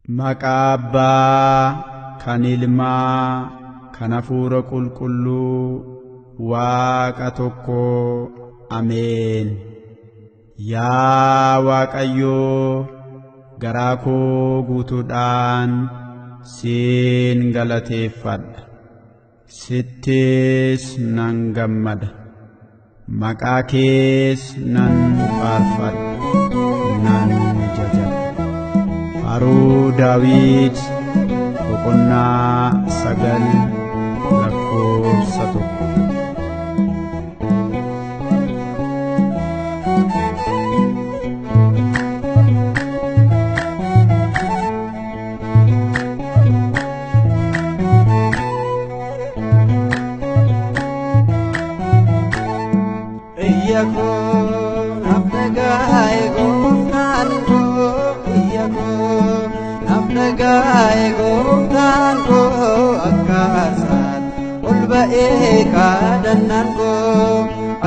Maqaa Abbaa kan Ilmaa kan Hafuura Qulqulluu Waaqa tokkoo. Ameen. Yaa Waaqayyoo, garaa koo guutuudhaan siin galateeffadha, sittis nan gammada, maqaa kees nan faarfadha, nan jajadha. Faaruu Daawit boqonnaa 9 lakkoofsa 1.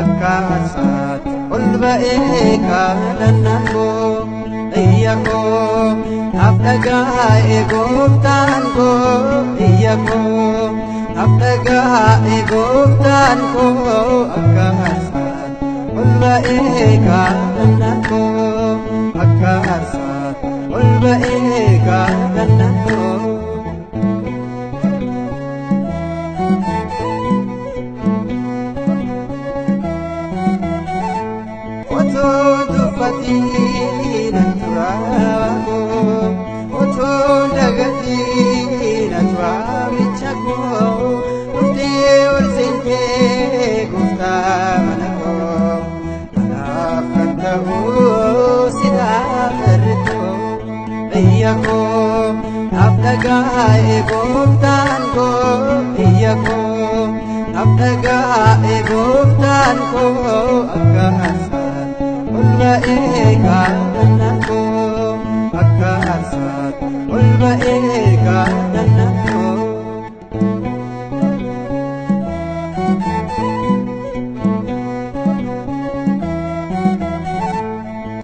Akasat ulbae kadanango iyako abdagae goftango iyako abdagae goftango akasat ulbae kadanango akasat ulbae kadanango. Fatina turago, oto dagatina turavichako, ufte ursinte gufta manako, manafkantahu sidakarito, iyako abdagae guftanko, iyako abdagae guftanko akasa. Ulbae kadanango akasat ulbae kadanango.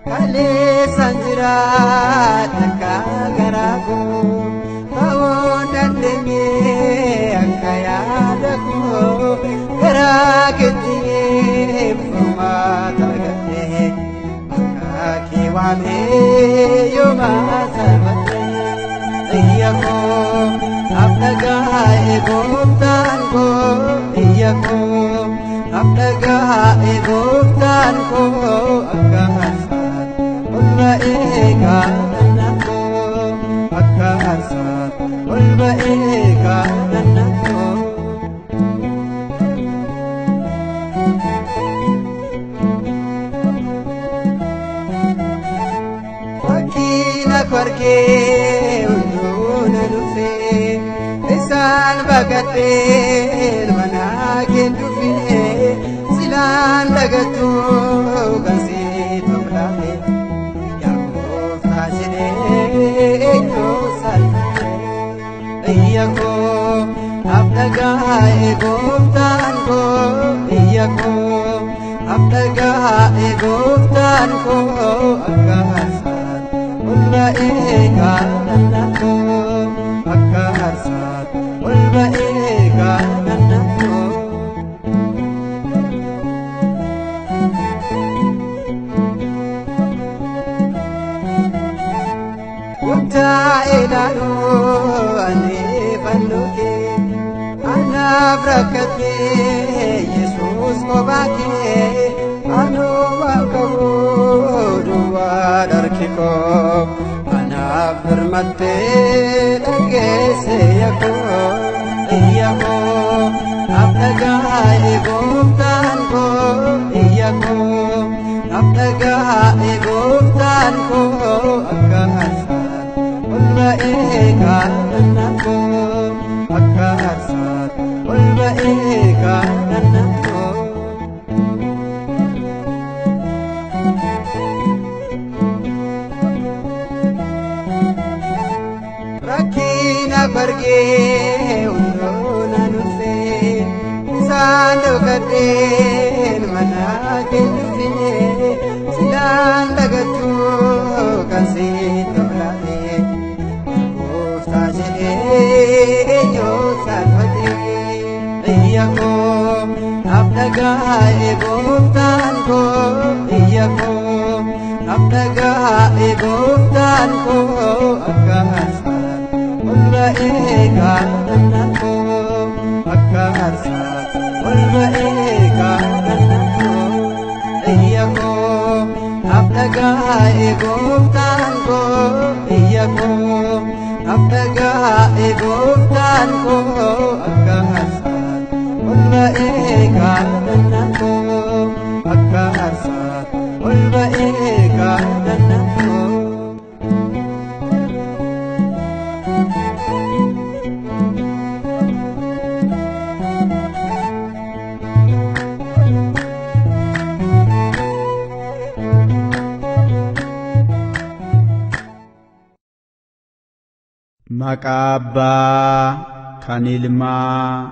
Kale sanjira takagarago tawon dandenge akayadago karaketiye fumatagate Wame yoma sabate iyako abdagae goftanko iyako abdagae goftanko akasat ulbae kadanango akasat ulbae kadanango. Kwarke unduna lufe esan bagate mana kendufe silan dagatu kasi tomlahe yakov tajine ekto salme iyako abdagae goftanko iyako abdagae goftanko akasa ulbae kadanango akasat ulbae kadanango. Wanta elanu ane banduke anab rakate Yesus kobake anu bakabu dua darkiko anab firmate dagese yako iyako abdagae goftanko iyako abdagae goftanko akasat ulbae kadanango akasat ulbae kadanango. Rakina barge undona nufe sando gaden mana kendufe silan dagatu kasi tolate dhaga'e gooftaan koo iyya koo naaf dhaga'e gooftaan koo akka aarsaa ol ba'ee kadhannaan koo akka aarsaa ol ba'ee kadhannaan koo iyya koo naaf dhaga'e gooftaan koo iyya koo naaf dhaga'e gooftaan koo akka aarsaa ol ba'ee kadhannaan koo akka aarsaa ol ba'ee kadhannaan koo. Maqaa Abbaa kan Ilmaa